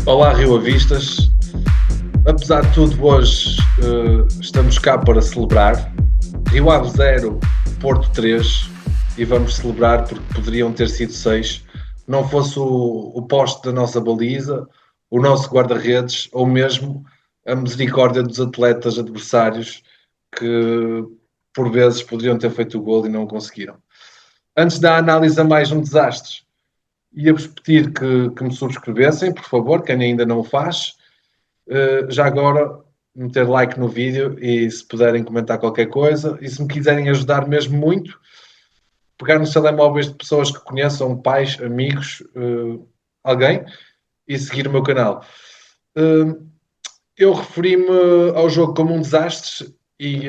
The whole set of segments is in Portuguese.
Olá, Rio Avistas. Apesar de tudo, hoje estamos cá para celebrar. Rio Ave 0, Porto 3, e vamos celebrar porque poderiam ter sido 6. Não fosse o poste da nossa baliza, o nosso guarda-redes ou mesmo a misericórdia dos atletas adversários que por vezes poderiam ter feito o gol e não o conseguiram. Antes da análise a mais um desastre, ia-vos pedir que me subscrevessem, por favor, quem ainda não o faz. Já agora, meter like no vídeo e se puderem comentar qualquer coisa. E se me quiserem ajudar mesmo muito, pegar nos telemóveis de pessoas que conheçam, pais, amigos, alguém, e seguir o meu canal. Eu referi-me ao jogo como um desastre e,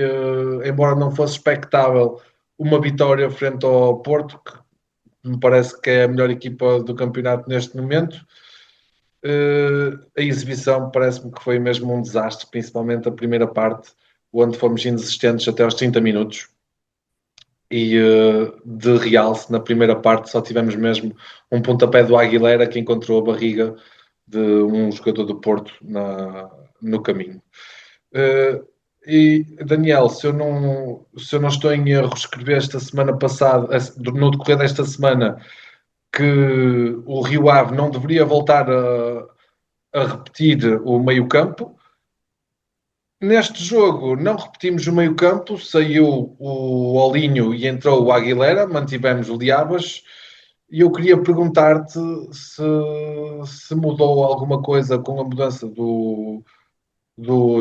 embora não fosse expectável uma vitória frente ao Porto, que me parece que é a melhor equipa do campeonato neste momento, a exibição parece-me que foi mesmo um desastre, principalmente a primeira parte, onde fomos inexistentes até aos 30 minutos. E de realce, na primeira parte, só tivemos mesmo um pontapé do Aguilera que encontrou a barriga de um jogador do Porto no caminho. E Daniel, se eu não estou em erro, escrevi esta semana passada, no decorrer desta semana, que o Rio Ave não deveria voltar a repetir o meio-campo. Neste jogo não repetimos o meio-campo, saiu o Olinho e entrou o Aguilera, mantivemos o Liabas. E eu queria perguntar-te se mudou alguma coisa com a mudança do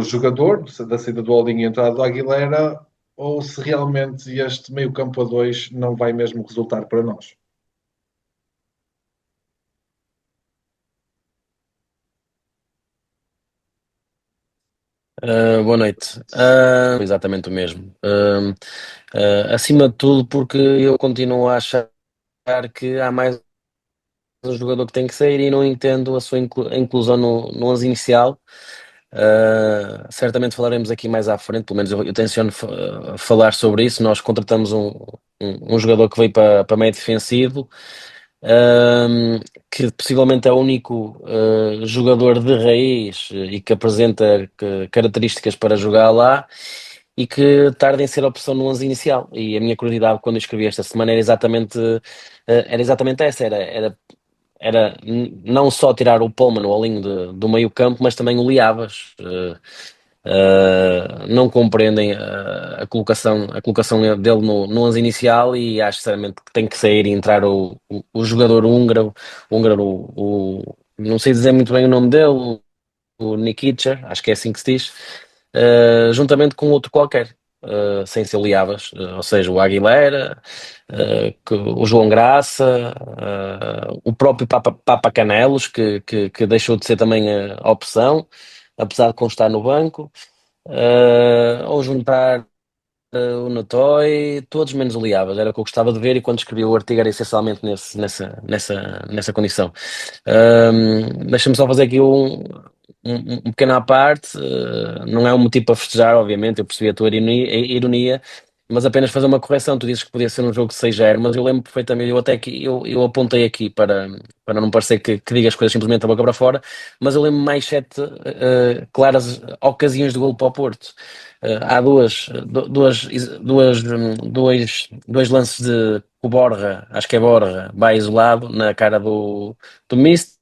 jogador, da saída do Olinho e a entrada do Aguilera, ou se realmente este meio-campo a dois não vai mesmo resultar para nós. Boa noite. Exatamente o mesmo. Acima de tudo, porque eu continuo a achar que há mais um jogador que tem que sair e não entendo a sua inclusão no 11 inicial. Certamente falaremos aqui mais à frente, pelo menos eu tenciono falar sobre isso. Nós contratamos um jogador que veio para meio defensivo, um, que possivelmente é o único jogador de raiz e que apresenta características para jogar lá e que tarda em ser a opção no 11 inicial. E a minha curiosidade quando eu escrevi esta semana era exatamente essa, não só tirar o Pullman, o Alinho do meio campo, mas também o Liabas. Não compreendem a colocação dele no 11 inicial e acho sinceramente que tem que sair e entrar o jogador húngaro, não sei dizer muito bem o nome dele, o Nikica, acho que é assim que se diz, juntamente com outro qualquer. Sem ser Liabas, ou seja, o Aguilera, o João Graça, o próprio Papa Canelos, que deixou de ser também a opção, apesar de constar no banco, ou juntar o Notói, todos menos o Liabas, era o que eu gostava de ver e quando escrevi o artigo era essencialmente nessa condição. Deixa-me só fazer aqui um pequeno à parte, não é um motivo para festejar, obviamente, eu percebi a tua ironia, mas apenas fazer uma correção. Tu dizes que podia ser um jogo de 6-0, mas eu lembro perfeitamente, eu até que eu apontei aqui para não parecer que diga as coisas simplesmente da boca para fora, mas eu lembro mais sete claras ocasiões de golo para o Porto. Há dois lances de que o Borja, acho que é Borja, vai isolado na cara do Mista.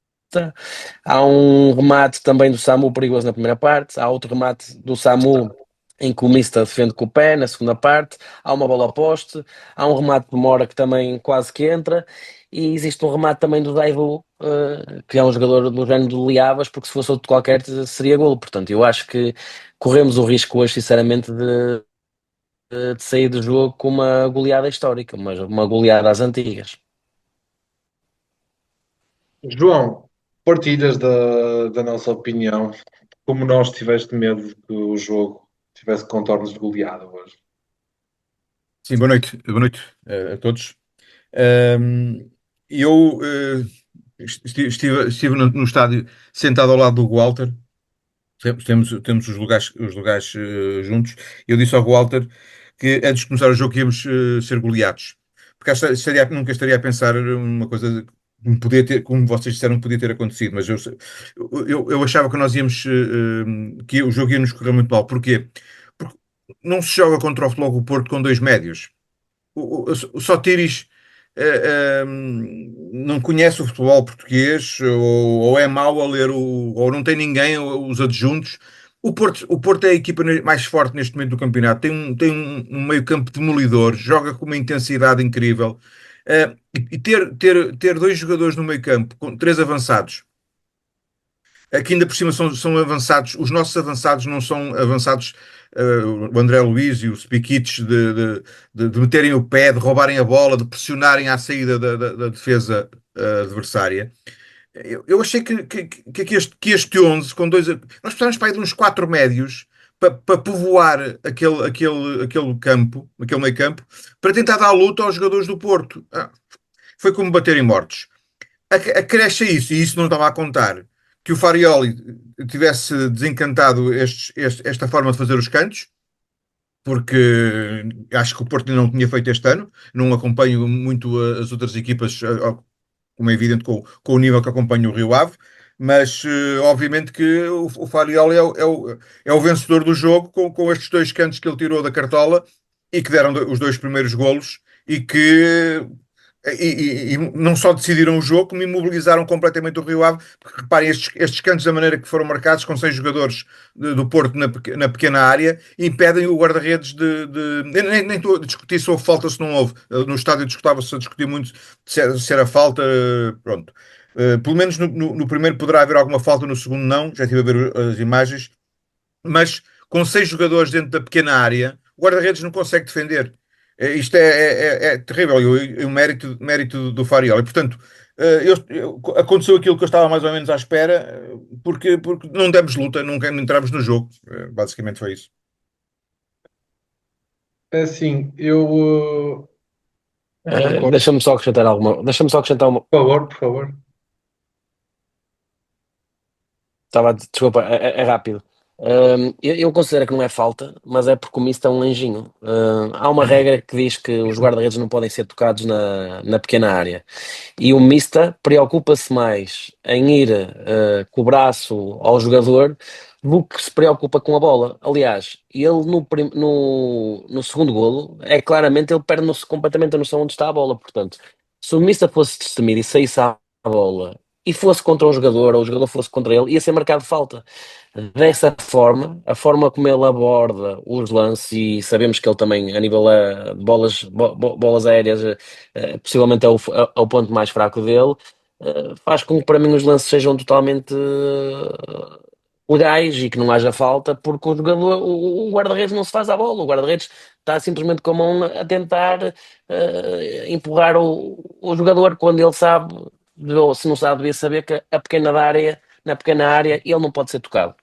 Há um remate também do Samu perigoso na primeira parte. Há outro remate do Samu em que o Mista defende com o pé na segunda parte. Há uma bola ao poste. Há um remate de Mora que também quase que entra. E existe um remate também do Daivu, que é um jogador do género do Liabas, porque se fosse outro qualquer seria golo. Portanto, eu acho que corremos o risco hoje, sinceramente, de sair do jogo com uma goleada histórica, uma goleada às antigas. João, partilhas da nossa opinião, como nós tiveste medo de que o jogo tivesse contornos de goleada hoje. Sim, boa noite a todos. Ahm, eu estive no estádio sentado ao lado do Walter. Temos os lugares juntos. Eu disse ao Walter que antes de começar o jogo íamos ser goleados, porque nunca estaria a pensar uma coisa que podia ter, como vocês disseram, que podia ter acontecido, mas eu achava que nós íamos, que o jogo ia nos correr muito mal. Porquê? Porque não se joga contra o Futebol Clube do Porto com dois médios. O Sotiris não conhece o futebol português, ou é mau a ler, ou não tem ninguém, os adjuntos. O Porto é a equipa mais forte neste momento do campeonato. Tem um meio-campo demolidor, joga com uma intensidade incrível. E ter dois jogadores no meio-campo, com três avançados, aqui ainda por cima são avançados, os nossos avançados não são avançados, o André Luiz e o Spikic de meterem o pé, de roubarem a bola, de pressionarem à saída da defesa adversária. Eu achei que este 11, com dois. Nós precisamos para aí de uns quatro médios para povoar aquele campo, aquele meio campo, para tentar dar luta aos jogadores do Porto. Foi como bater em mortos. Acresce a isso, e isso não estava a contar, que o Farioli tivesse desencantado esta forma de fazer os cantos, porque acho que o Porto ainda não tinha feito este ano. Não acompanho muito as outras equipas, como é evidente, com o nível que acompanha o Rio Ave, mas obviamente que o Farioli é o vencedor do jogo com estes dois cantos que ele tirou da cartola e que deram os dois primeiros golos e que e não só decidiram o jogo, como imobilizaram completamente o Rio Ave, porque reparem, estes cantos da maneira que foram marcados, com seis jogadores do Porto na pequena área, impedem o guarda-redes nem estou a discutir se houve falta ou se não houve. No estádio discutava-se a discutir muito se era falta, pronto. Pelo menos no primeiro poderá haver alguma falta, no segundo não, já estive a ver as imagens, mas com seis jogadores dentro da pequena área, o guarda-redes não consegue defender. Isto é terrível, e o mérito do Farioli. Portanto, aconteceu aquilo que eu estava mais ou menos à espera, porque não demos luta, nunca entramos no jogo. Basicamente foi isso. É assim, eu concordo. Deixa-me só acrescentar uma. Por favor, por favor. Desculpa, é rápido. Eu considero que não é falta, mas é porque o misto é um anjinho. Há uma regra que diz que os guarda-redes não podem ser tocados na pequena área. E o Mista preocupa-se mais em ir com o braço ao jogador do que se preocupa com a bola. Aliás, ele no segundo golo, é claramente ele perde completamente a noção onde está a bola. Portanto, se o Mista fosse destemido e saísse à bola e fosse contra um jogador, ou o jogador fosse contra ele, ia ser marcado falta. Dessa forma, a forma como ele aborda os lances, e sabemos que ele também, a nível de bolas aéreas, possivelmente é o ponto mais fraco dele, faz com que para mim os lances sejam totalmente legais e que não haja falta, porque o guarda-redes não se faz à bola, o guarda-redes está simplesmente com a mão a tentar empurrar o jogador quando ele sabe, ou se não sabe, devia saber que na pequena área ele não pode ser tocado.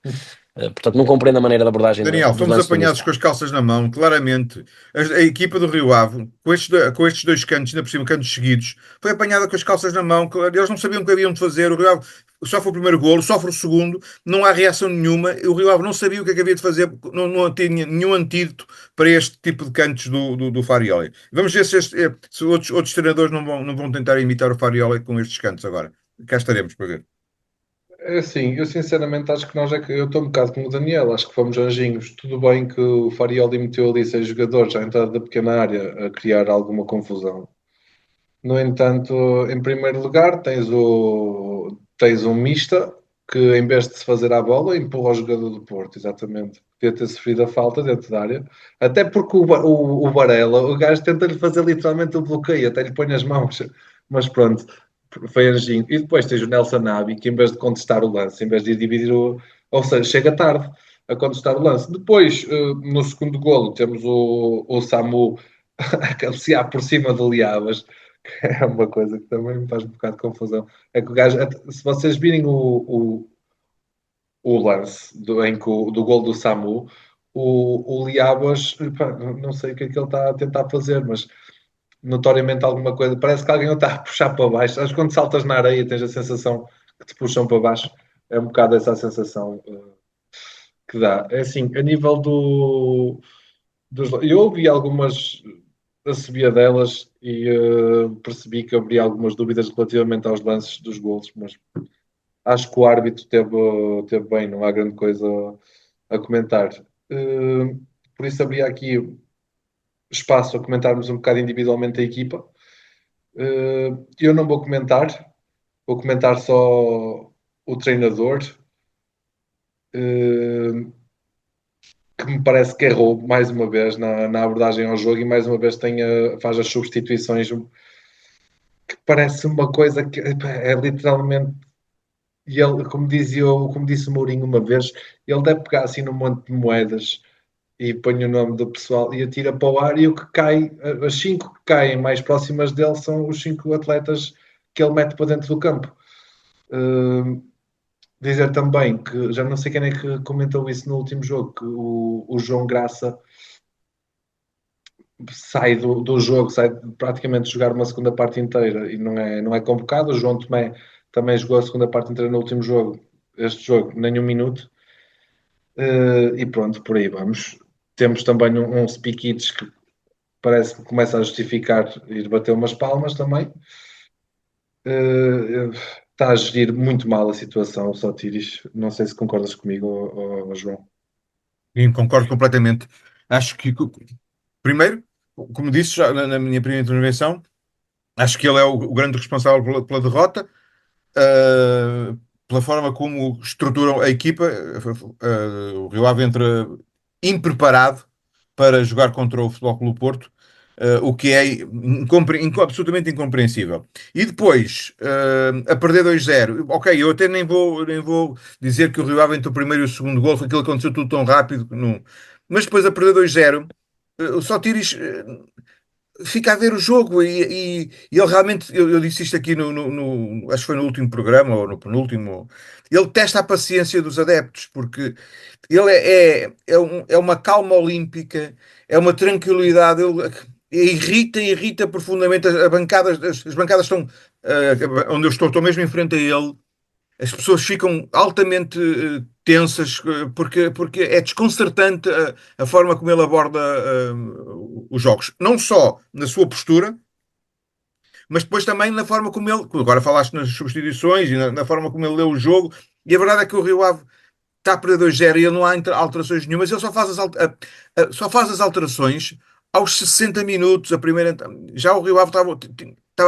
Portanto, não compreendo a maneira de abordagem Daniel, dos fomos lances do apanhados Mista. com as calças na mão, claramente. A equipa do Rio Ave, com estes dois cantos, ainda por cima, cantos seguidos, foi apanhada com as calças na mão. Eles não sabiam o que haviam de fazer. O Rio Ave sofre o primeiro golo, sofre o segundo, não há reação nenhuma. O Rio Ave não sabia o que é que havia de fazer, não tinha nenhum antídoto para este tipo de cantos do Farioli. Vamos ver se outros treinadores não vão tentar imitar o Farioli com estes cantos agora. Cá estaremos para ver. É assim, eu sinceramente acho que eu estou um bocado como o Daniel, acho que fomos anjinhos. Tudo bem que o Farioli meteu ali seis jogadores à entrada da pequena área a criar alguma confusão. No entanto, em primeiro lugar, tens um mista que, em vez de se fazer à bola, empurra o jogador do Porto, exatamente. Podia ter sofrido a falta dentro da área. Até porque o Varela, o gajo tenta-lhe fazer literalmente o bloqueio, até lhe põe as mãos. Mas pronto, foi anjinho. E depois tens o Nelson Nabi, que em vez de contestar o lance, em vez de dividir o. Ou seja, chega tarde a contestar o lance. Depois, no segundo golo, temos o Samu a cabecear por cima do Liabas, que é uma coisa que também me faz um bocado de confusão. É que o gajo, se vocês virem o lance do gol do Samu, o Liabas, pá, não sei o que é que ele está a tentar fazer, mas notoriamente alguma coisa, parece que alguém o está a puxar para baixo. Sabes quando saltas na areia tens a sensação que te puxam para baixo? É um bocado essa a sensação que dá. É assim, a nível eu ouvi algumas. sabia delas e percebi que haveria algumas dúvidas relativamente aos lances dos golos, mas acho que o árbitro teve bem, não há grande coisa a comentar. Por isso abria aqui espaço a comentarmos um bocado individualmente a equipa. Eu não vou comentar só o treinador, que me parece que errou mais uma vez na abordagem ao jogo e mais uma vez faz as substituições que parece uma coisa que é literalmente. E ele, como disse o Mourinho uma vez, ele deve pegar assim num monte de moedas e põe o nome do pessoal e atira para o ar e o que cai, as 5 que caem mais próximas dele são os 5 atletas que ele mete para dentro do campo. Dizer também que já não sei quem é que comentou isso no último jogo, que o João Graça sai do jogo, sai praticamente de jogar uma segunda parte inteira e não é convocado. O João Tomé também jogou a segunda parte inteira no último jogo, este jogo, nem um minuto. E pronto, por aí vamos. Temos também um Spikic que parece que começa a justificar ir bater umas palmas também. Está a gerir muito mal a situação, o Sotiris. Não sei se concordas comigo, João. Sim, concordo completamente. Acho que, primeiro, como disse já na minha primeira intervenção, acho que ele é o grande responsável pela derrota, uh, pela forma como estruturam a equipa. O Rio Ave entra impreparado para jogar contra o Futebol Clube do Porto, o que é absolutamente incompreensível. E depois, a perder 2-0, ok, eu até nem vou dizer que o Rio Ave entre o primeiro e o segundo gol, foi aquilo que aconteceu tudo tão rápido, não. Mas depois a perder 2-0, o Sotiris fica a ver o jogo e ele realmente, eu disse isto aqui acho que foi no último programa ou no penúltimo, ele testa a paciência dos adeptos, porque ele é uma calma olímpica, é uma tranquilidade, ele irrita profundamente as bancadas, as bancadas estão, onde eu estou mesmo em frente a ele, as pessoas ficam altamente tensas porque é desconcertante a forma como ele aborda os jogos. Não só na sua postura, mas depois também na forma como ele. Agora falaste nas substituições e na forma como ele lê o jogo. E a verdade é que o Rio Ave está a perder 2-0 e não há alterações nenhumas. Ele só faz as alterações aos 60 minutos. A primeira, já o Rio Ave estava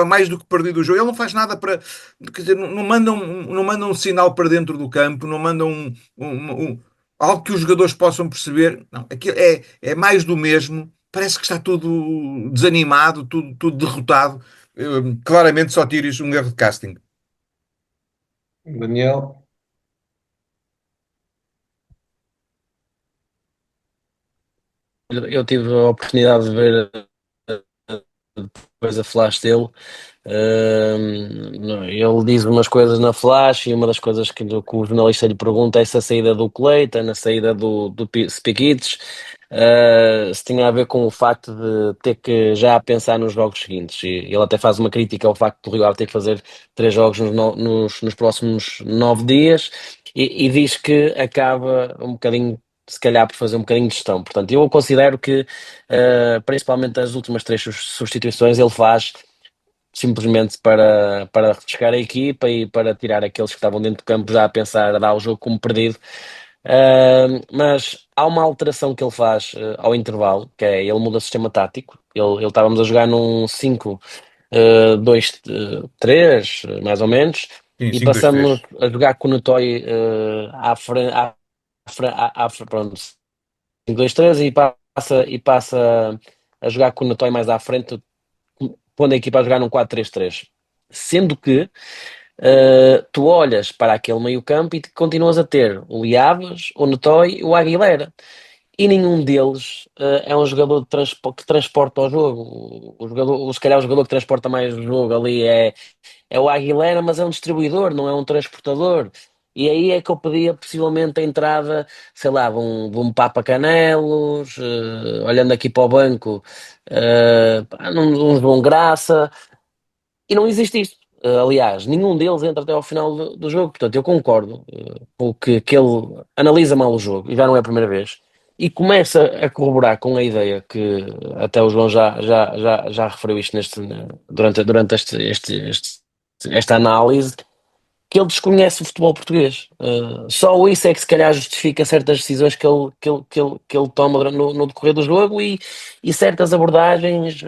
mais do que perdido o jogo. Ele não faz nada para. Quer dizer, não manda um sinal para dentro do campo, não manda algo que os jogadores possam perceber. Não, aquilo é mais do mesmo. Parece que está tudo desanimado, tudo derrotado. Claramente só tiras um erro de casting. Daniel, Eu tive a oportunidade de ver depois a flash dele. Ele diz umas coisas na flash e uma das coisas que o jornalista lhe pergunta é se a saída do Cleiton, a saída do Spikic, se tinha a ver com o facto de ter que já pensar nos jogos seguintes. E ele até faz uma crítica ao facto do Rio Ave ter que fazer 3 jogos nos próximos 9 dias e diz que acaba um bocadinho, se calhar, por fazer um bocadinho de gestão. Portanto, eu considero que, principalmente as últimas 3 substituições, ele faz simplesmente para refrescar a equipa e para tirar aqueles que estavam dentro do campo já a pensar a dar o jogo como perdido. Mas há uma alteração que ele faz ao intervalo, que é ele muda o sistema tático. Ele estávamos a jogar num 5-2-3, mais ou menos, Sim, e 5-2-3. passamos a jogar com o Notói à frente, pronto, 5-2-3 e passa a jogar com o Notói mais à frente, pondo a equipa a jogar num 4-3-3. Sendo que tu olhas para aquele meio-campo e continuas a ter o Liabas, o Notói e o Aguilera. E nenhum deles é um jogador que transporta o jogo. Se calhar o jogador que transporta mais o jogo ali é o Aguilera, mas é um distribuidor, não é um transportador. E aí é que eu pedia possivelmente a entrada, sei lá, de um Papa Canelos, olhando aqui para o banco, num João Graça, e não existe isto. Aliás, nenhum deles entra até ao final do jogo. Portanto, eu concordo com que ele analisa mal o jogo, e já não é a primeira vez. e começa a corroborar com a ideia que até o João já referiu isto durante esta análise, que ele desconhece o futebol português. Só isso é que se calhar justifica certas decisões que ele toma no decorrer do jogo e certas abordagens.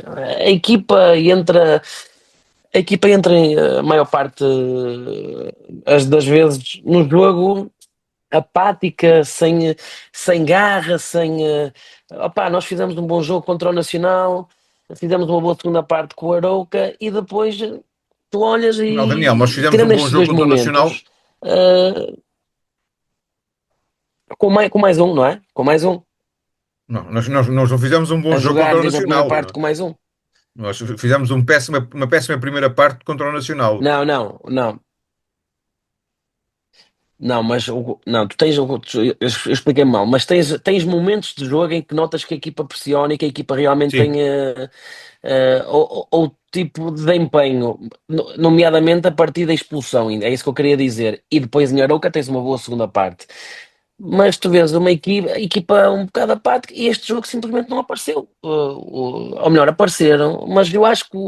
A equipa entra. A equipa entra em a maior parte as das vezes no jogo apática, sem garra, opá, nós fizemos um bom jogo contra o Nacional, fizemos uma boa segunda parte com o Arouca e depois tu olhas Não, Daniel, nós e fizemos um tirando bom estes jogo dois contra o Nacional. momentos, uh, com mais um, não é? Com mais um. Não, nós não fizemos um bom A jogo jogar contra o desde a primeira Nacional. parte com mais um. Nós fizemos uma péssima primeira parte contra o Nacional. Não, não, não. Não, mas não, eu expliquei mal, mas tens momentos de jogo em que notas que a equipa pressiona e que a equipa realmente Sim, tem ou tipo de empenho, nomeadamente a partir da expulsão, ainda é isso que eu queria dizer. E depois em Arouca tens uma boa segunda parte. Mas tu vês uma equipa um bocado apática e este jogo simplesmente não apareceu. Ou melhor, apareceram, mas eu acho que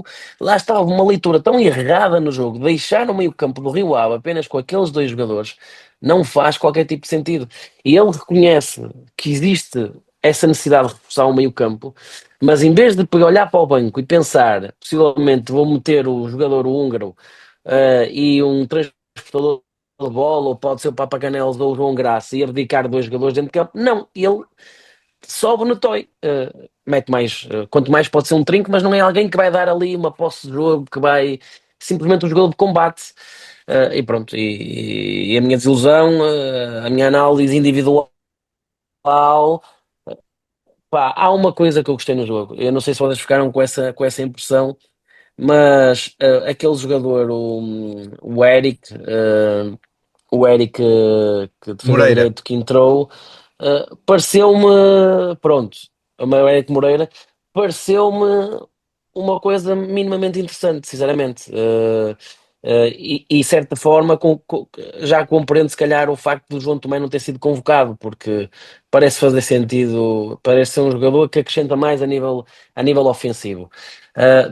lá estava uma leitura tão errada no jogo. Deixar o meio-campo do Rio Ave apenas com aqueles dois jogadores não faz qualquer tipo de sentido. E ele reconhece que existe essa necessidade de reforçar o meio-campo, mas em vez de olhar para o banco e pensar, possivelmente vou meter o jogador húngaro e um transportador de bola, ou pode ser o Papacanelos ou o João Graça, e abdicar dois jogadores dentro de campo. Não, ele sobe no toy. Mete mais, quanto mais pode ser um trinco, mas não é alguém que vai dar ali uma posse de jogo, que vai simplesmente um jogador de combate. E pronto, e a minha desilusão, a minha análise individual, pá, há uma coisa que eu gostei no jogo. Eu não sei se vocês ficaram com essa impressão, mas aquele jogador, o Eric, o Eric, que defesa Moreira. direito que entrou, pareceu-me, pronto, o Eric Moreira, pareceu-me uma coisa minimamente interessante, sinceramente. E de certa forma já compreendo se calhar o facto do João Tomé não ter sido convocado, porque parece fazer sentido, parece ser um jogador que acrescenta mais a nível ofensivo.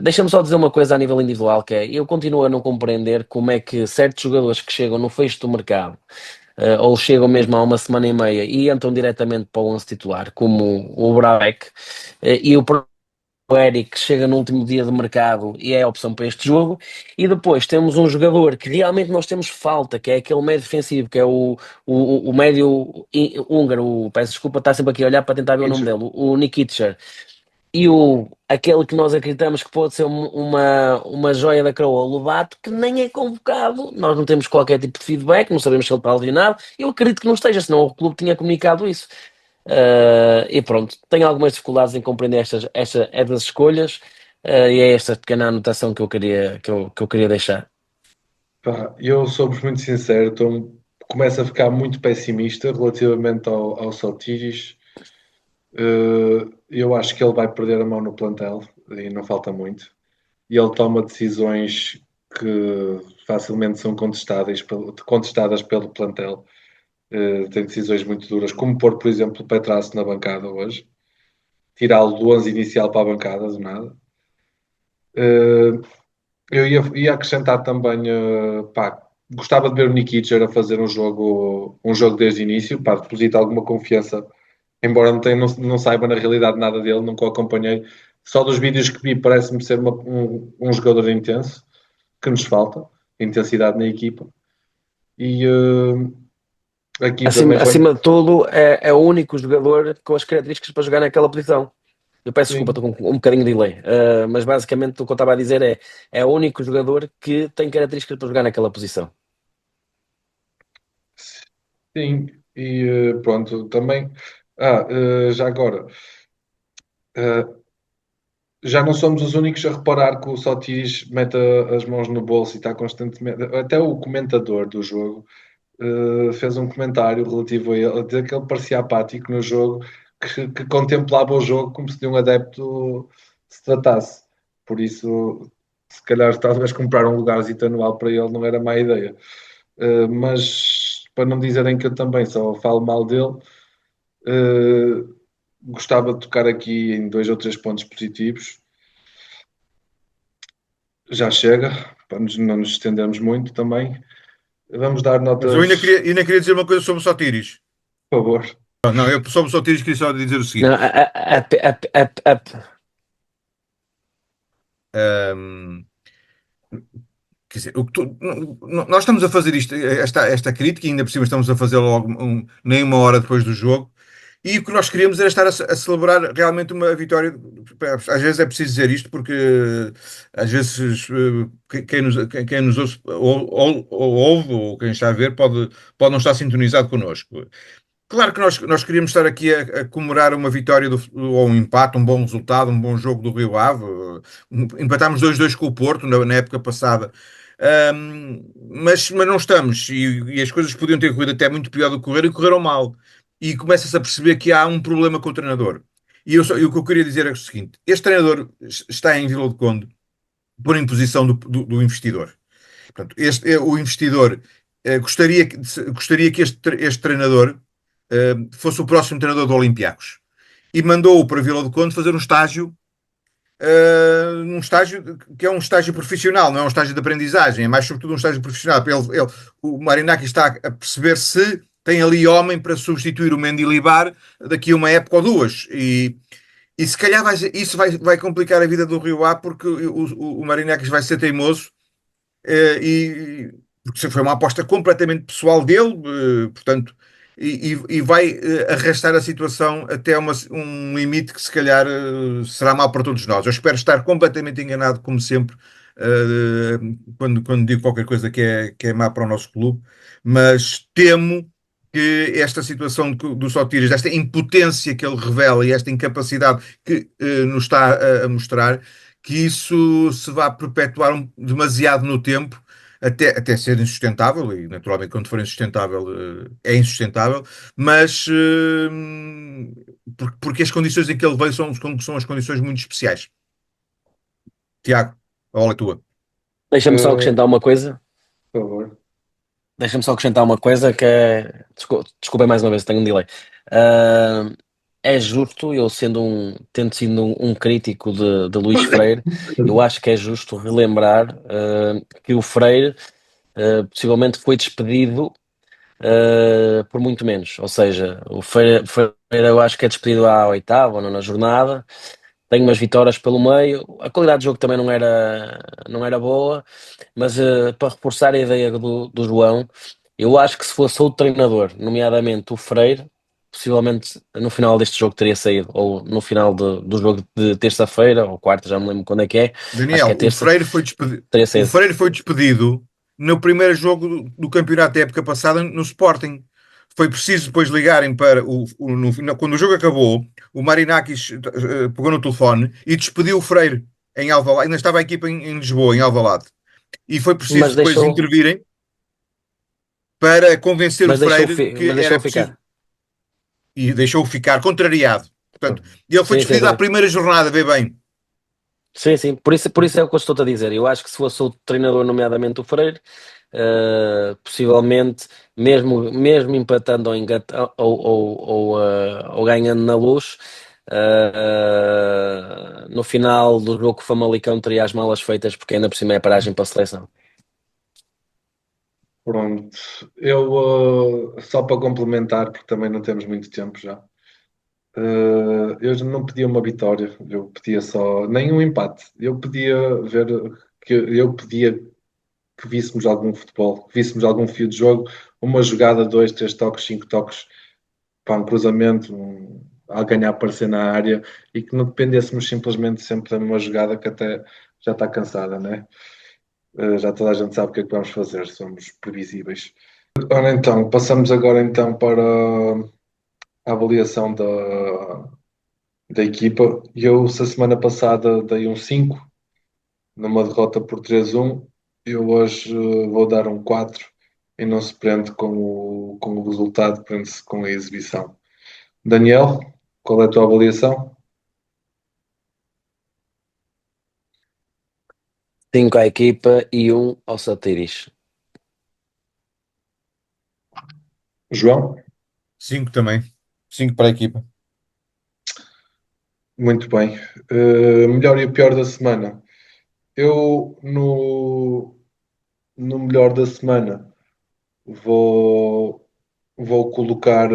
Deixa-me só dizer uma coisa a nível individual, que é, eu continuo a não compreender como é que certos jogadores que chegam no fecho do mercado, ou chegam mesmo há uma semana e meia e entram diretamente para o 11 titular, como o Brabec, e o Eric chega no último dia de mercado e é a opção para este jogo, e depois temos um jogador que realmente nós temos falta, que é aquele médio defensivo, que é o médio húngaro, peço desculpa, está sempre aqui a olhar para tentar ver o nome Kitcher. dele, o Nikiticher, e aquele que nós acreditamos que pode ser uma joia da coroa, o Lobato, que nem é convocado, nós não temos qualquer tipo de feedback, não sabemos se ele está lesionado, eu acredito que não esteja, senão o clube tinha comunicado isso. E pronto, tenho algumas dificuldades em compreender estas escolhas, e é esta pequena anotação que eu queria deixar. Pá, eu sou-vos muito sincero, então começo a ficar muito pessimista relativamente ao Sotiris. Eu acho que ele vai perder a mão no plantel e não falta muito. E ele toma decisões que facilmente são contestadas pelo plantel. Tem decisões muito duras, como pôr, por exemplo, o Petrasso na bancada hoje, tirá-lo do 11 inicial para a bancada, do nada. Uh, eu ia acrescentar também, pá, gostava de ver o Nikic a fazer um jogo desde o início, para depositar alguma confiança, embora não saiba na realidade nada dele, nunca o acompanhei. Só dos vídeos que vi parece-me ser um jogador intenso, que nos falta, intensidade na equipa. E aqui também Acima, quando. acima de tudo, é o único jogador com as características para jogar naquela posição. Eu peço desculpa, Sim, estou com um bocadinho de delay, mas basicamente o que eu estava a dizer é o único jogador que tem características para jogar naquela posição. sim, e pronto, também. Já agora, uh, já não somos os únicos a reparar que o Sotis mete as mãos no bolso e está constantemente. Até o comentador do jogo fez um comentário relativo a ele, a dizer que ele parecia apático no jogo, que contemplava o jogo como se de um adepto se tratasse. Por isso, se calhar, talvez comprar um lugarzito anual para ele não era má ideia. Mas para não dizerem que eu também só falo mal dele, Eh, Gostava de tocar aqui em dois ou três pontos positivos. Já chega, para não nos estendermos muito também. Vamos dar Mas eu notas, ainda queria dizer uma coisa sobre o Sotiris. por favor. Não, eu sobre o Sotiris queria só dizer o Não, seguinte. Ahm, Quer dizer, nós estamos a fazer esta crítica, e ainda por cima estamos a fazer logo nem uma hora depois do jogo, e o que nós queríamos era estar a celebrar realmente uma vitória. Às vezes é preciso dizer isto, porque às vezes quem nos ouve, ou quem está a ver pode não estar sintonizado connosco. Claro que nós queríamos estar aqui a comemorar uma vitória ou um empate, um bom resultado, um bom jogo do Rio Ave. Empatámos 2-2 com o Porto na época passada. Mas não estamos, e as coisas podiam ter corrido até muito pior do que correram e correram mal. E começa-se a perceber que há um problema com o treinador. E o que eu queria dizer é o seguinte: este treinador está em Vila do Conde por imposição do investidor. Portanto, o investidor gostaria que este treinador fosse o próximo treinador do Olympiacos e mandou-o para Vila do Conde fazer um estágio que é um estágio profissional, não é um estágio de aprendizagem, é mais sobretudo um estágio profissional. O Marinaki está a perceber se tem ali homem para substituir o Mendilibar daqui a uma época ou duas. E se calhar isso vai complicar a vida do Rio Ave, porque o Marinakis vai ser teimoso, porque foi uma aposta completamente pessoal dele, portanto, e vai arrastar a situação até um limite que se calhar será mau para todos nós. Eu espero estar completamente enganado, como sempre, quando digo qualquer coisa que é má para o nosso clube, mas temo que esta situação do Sotiris, esta impotência que ele revela e esta incapacidade que nos está a mostrar, que isso se vá perpetuar demasiado no tempo, até ser insustentável, e naturalmente quando for insustentável é insustentável, mas porque as condições em que ele veio são as condições muito especiais. Tiago, a bola é tua. deixa-me só Eh, acrescentar uma coisa. por favor. Deixa-me só acrescentar uma coisa que é. Desculpa mais uma vez, tenho um delay. Ah, é justo, eu tendo sido um crítico de Luís Freire, eu acho que é justo relembrar que o Freire possivelmente foi despedido por muito menos. Ou seja, Freire eu acho que é despedido à oitava ou nona jornada, tem umas vitórias pelo meio, a qualidade do jogo também não era boa, mas para reforçar a ideia do João, eu acho que se fosse outro treinador, nomeadamente o Freire, possivelmente no final deste jogo teria saído, ou no final do jogo de terça-feira, ou quarta, já não lembro quando é que é, acho que é Daniel, terça, teria O saído. Freire foi despedido no primeiro jogo do campeonato da época passada no Sporting. Foi preciso depois ligarem para quando o jogo acabou, o Marinakis pegou no telefone e despediu o Freire em Alvalade. Ainda estava a equipa em Lisboa, em Alvalade. E foi preciso Mas depois deixou, intervirem para convencer o mas deixou, Freire que mas deixou era preciso ficar. e deixou-o ficar contrariado. Portanto, ele foi Sim, sim, despedido à sim. primeira jornada, vê bem. Sim, sim, por isso é o que eu estou a dizer. Eu acho que se fosse outro treinador, nomeadamente o Freire, possivelmente, mesmo empatando ou ganhando na Luz, no final do jogo com o Famalicão teria as malas feitas porque ainda por cima é paragem para a seleção. Pronto. Eu, só para complementar, porque também não temos muito tempo já. Eu não pedia uma vitória, eu pedia só nem um empate. Eu pedia que víssemos algum futebol, que víssemos algum fio de jogo, uma jogada, dois, três toques, cinco toques, para um cruzamento, alguém a aparecer na área e que não dependêssemos simplesmente sempre da mesma jogada que até já está cansada, né? Já toda a gente sabe o que é que vamos fazer, somos previsíveis. Ora então, passamos agora então para a avaliação da equipa. Eu, se a semana passada dei um 5 numa derrota por 3-1, eu hoje vou dar um 4 e não se prende com o resultado, prende-se com a exibição. Daniel, qual é a tua avaliação? 5 à equipa e um ao Satiris. João? 5 também. 5 para a equipa. Muito bem. Melhor e o pior da semana. Eu, no melhor da semana, vou, vou colocar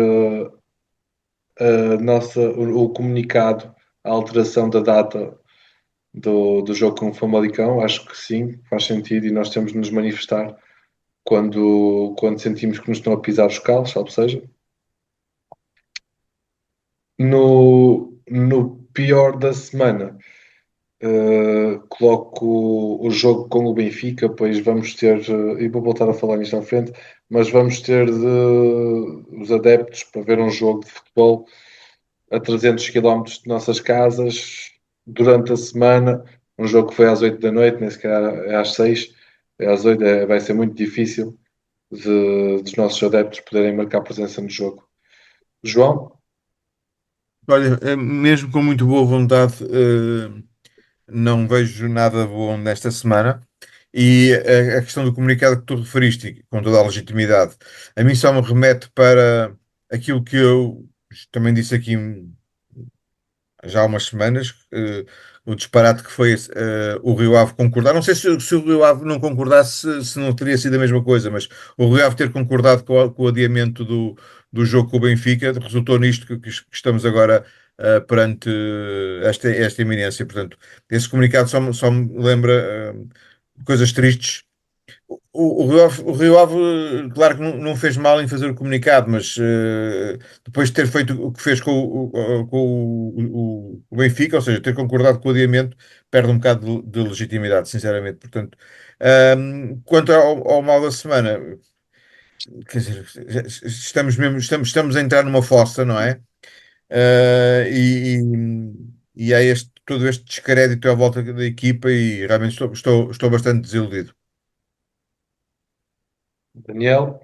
o comunicado, a alteração da data do jogo com o Famalicão. Acho que sim, faz sentido e nós temos de nos manifestar quando sentimos que nos estão a pisar os calos, salvo seja. No pior da semana, coloco o jogo com o Benfica, pois vamos ter, e vou voltar a falar nisto à frente, mas vamos ter os adeptos para ver um jogo de futebol a 300 quilómetros de nossas casas durante a semana. Um jogo que foi às 8 da noite, nem sequer é às 6, é às 8, vai ser muito difícil dos nossos adeptos poderem marcar presença no jogo. João? Olha, mesmo com muito boa vontade, não vejo nada bom nesta semana. E a questão do comunicado que tu referiste, com toda a legitimidade, a mim só me remete para aquilo que eu também disse aqui já há umas semanas, o disparate que foi o Rio Ave concordar. Não sei se o Rio Ave não concordasse, se não teria sido a mesma coisa, mas o Rio Ave ter concordado com o adiamento do jogo com o Benfica resultou nisto que estamos agora perante esta iminência. Portanto, esse comunicado só me lembra coisas tristes. O Rio Ave, claro que não fez mal em fazer o comunicado, mas depois de ter feito o que fez com o Benfica, ou seja, ter concordado com o adiamento, perde um bocado de legitimidade, sinceramente. Portanto, quanto ao mal da semana, quer dizer, estamos a entrar numa fossa, não é? Ah, e há todo este descrédito à volta da equipa e realmente estou bastante desiludido. Daniel?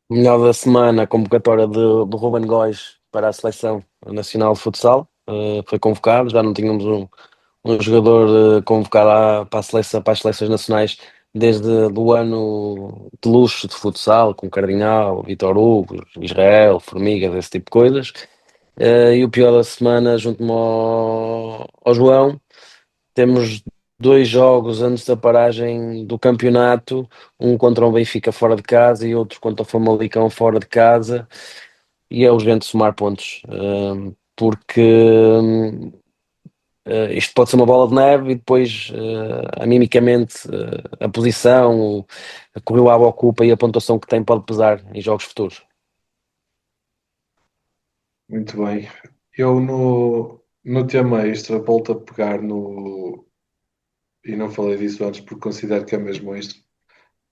Melhor da semana, a convocatória de Ruben Góes para a Seleção Nacional de Futsal. Foi convocado, já não tínhamos um jogador convocado para para as seleções nacionais desde o ano de luxo de futsal, com Cardinal, Vitor Hugo, Israel, Formigas, esse tipo de coisas. E o pior da semana, junto-me ao João, temos dois jogos antes da paragem do campeonato, um contra o Benfica fora de casa e outro contra o Famalicão fora de casa, e é urgente somar pontos, porque isto pode ser uma bola de neve e depois, animicamente, a posição, que o Rio Ave ocupa e a pontuação que tem pode pesar em jogos futuros. Muito bem. Eu no tema extra volto a pegar no. E não falei disso antes porque considero que é mesmo extra.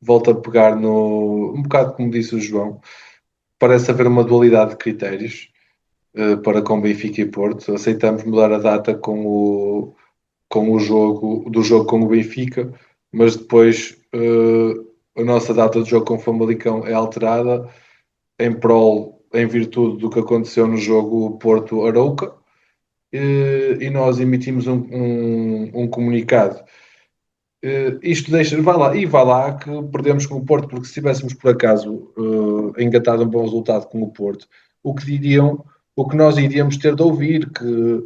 Volto a pegar no. Um bocado como disse o João. Parece haver uma dualidade de critérios para com Benfica e Porto. Aceitamos mudar a data com o jogo do jogo com o Benfica, mas depois a nossa data de jogo com o Famalicão é alterada em prol, em virtude do que aconteceu no jogo Porto-Arouca, e nós emitimos um comunicado. Isto deixa, vai lá que perdemos com o Porto, porque se tivéssemos por acaso engatado um bom resultado com o Porto, o que diriam, o que nós iríamos ter de ouvir, que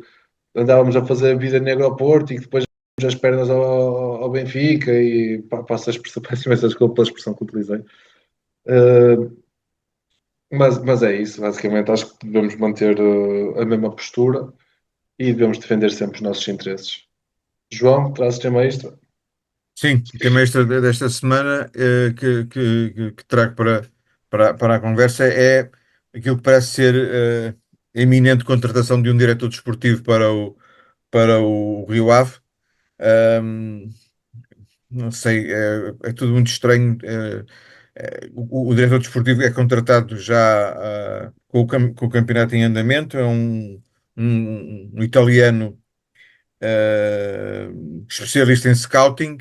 andávamos a fazer a vida negra ao Porto e que depois as pernas ao Benfica e passo a expressão, peço imensa desculpa pela expressão que utilizei. Uh, mas é isso, basicamente. Acho que devemos manter a mesma postura e devemos defender sempre os nossos interesses. João, traz tema extra? Sim, o tema extra desta semana que trago para a conversa é aquilo que parece ser a iminente contratação de um diretor desportivo para o Rio Ave. Ahm, não sei, é tudo muito estranho. O diretor desportivo é contratado já com o campeonato em andamento, é um italiano especialista em scouting.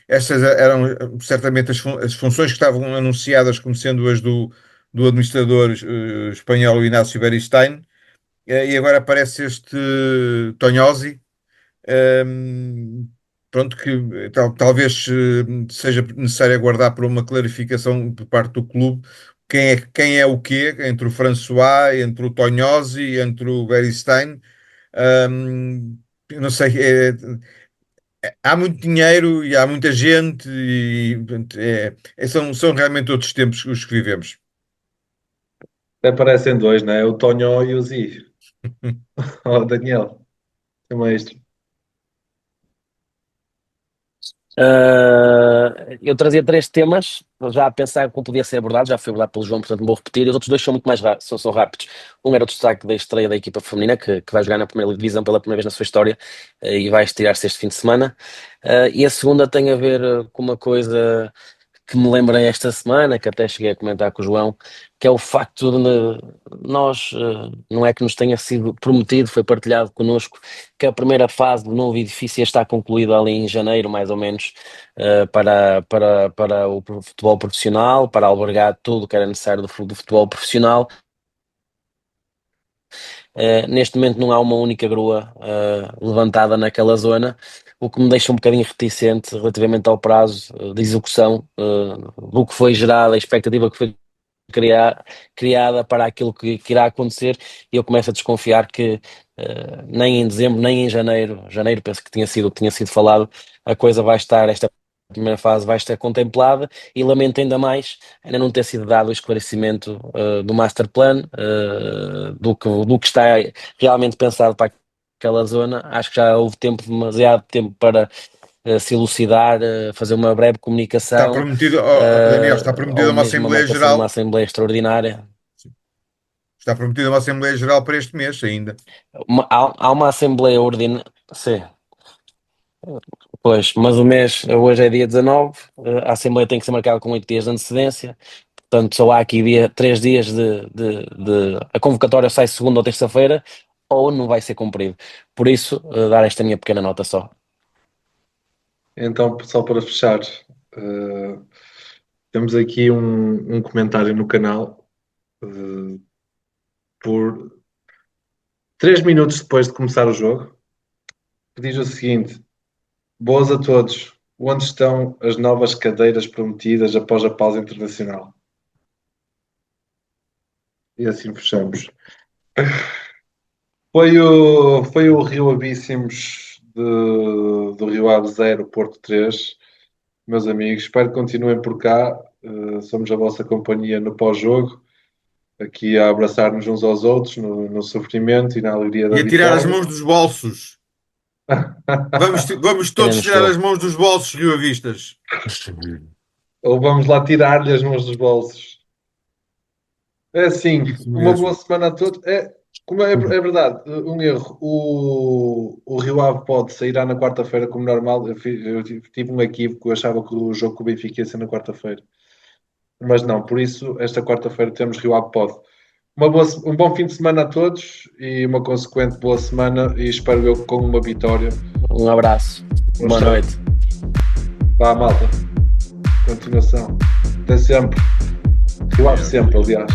Essas eram certamente as funções que estavam anunciadas como sendo as do administrador espanhol Inácio Beristain, e agora aparece este Tonhozzi, ehm, pronto, que talvez seja necessário aguardar por uma clarificação por parte do clube, quem é o quê, entre o François, entre o Tonhozzi, entre o Beristain. Eu não sei, há muito dinheiro e há muita gente e portanto, são realmente outros tempos os que vivemos. Até parecem dois, né? O Tonho e o Zi. Oh, Daniel, é um extra. Eu trazia 3 temas, já a pensar como podia ser abordado, já foi abordado pelo João, portanto não vou repetir. Os outros 2 são muito mais são rápidos. Um era o destaque da estreia da equipa feminina, que vai jogar na primeira divisão pela primeira vez na sua história, e vai estrear-se este fim de semana. E a segunda tem a ver com uma coisa que me lembrei esta semana, que até cheguei a comentar com o João, que é o facto de nós, não é que nos tenha sido prometido, foi partilhado connosco, que a primeira fase do novo edifício está concluída ali em janeiro, mais ou menos, para o futebol profissional, para albergar tudo o que era necessário do futebol profissional. Neste momento não há uma única grua levantada naquela zona, o que me deixa um bocadinho reticente relativamente ao prazo de execução do que foi gerado, a expectativa que foi criada para aquilo que irá acontecer, e eu começo a desconfiar que nem em dezembro, nem em janeiro penso que tinha sido o que tinha sido falado, a coisa vai estar, esta primeira fase vai estar contemplada, e lamento ainda mais ainda não ter sido dado o esclarecimento do master plan, do que está realmente pensado para aquela zona. Acho que já houve demasiado tempo para se elucidar, fazer uma breve Está comunicação, prometido, Daniel, está prometido ou uma mesmo a Assembleia marcação de uma Geral. Assembleia Extraordinária. Está prometida uma Assembleia Geral para este mês ainda. Há uma Assembleia Ordinária, sim, pois, mas o mês, hoje é dia 19, a Assembleia tem que ser marcada com 8 dias de antecedência, portanto só há aqui 3 dias a convocatória sai segunda ou terça-feira, ou não vai ser cumprido. Por isso, dar esta minha pequena nota só. Então, só para fechar, eh, temos aqui um comentário no canal por 3 minutos depois de começar o jogo, que diz o seguinte: boas a todos. Onde estão as novas cadeiras prometidas após a pausa internacional? E assim fechamos. Foi o Rio Abíssimos do Rio Ave 0, Porto 3. Meus amigos, espero que continuem por cá. Somos a vossa companhia no pós-jogo, aqui a abraçar-nos uns aos outros no sofrimento e na alegria da E a tirar as vitória. mãos dos bolsos. Vamos todos Queremos tirar as todo. mãos dos bolsos, Rio Avistas. Ou vamos lá tirar-lhe as mãos dos bolsos. É assim, Isso uma boa mesmo. semana a todos. É verdade, um erro. O Rio Ave pode sairá na quarta-feira como normal. Eu tive um equívoco, eu achava que o jogo com o Benfica ia ser na quarta-feira. Mas não, por isso, esta quarta-feira temos Rio Ave pode. Um bom fim de semana a todos e uma consequente boa semana. E espero eu com uma vitória. Um abraço, boa Poxa, noite. vá, malta. Continuação. Até sempre. Rio Ave sempre, aliás.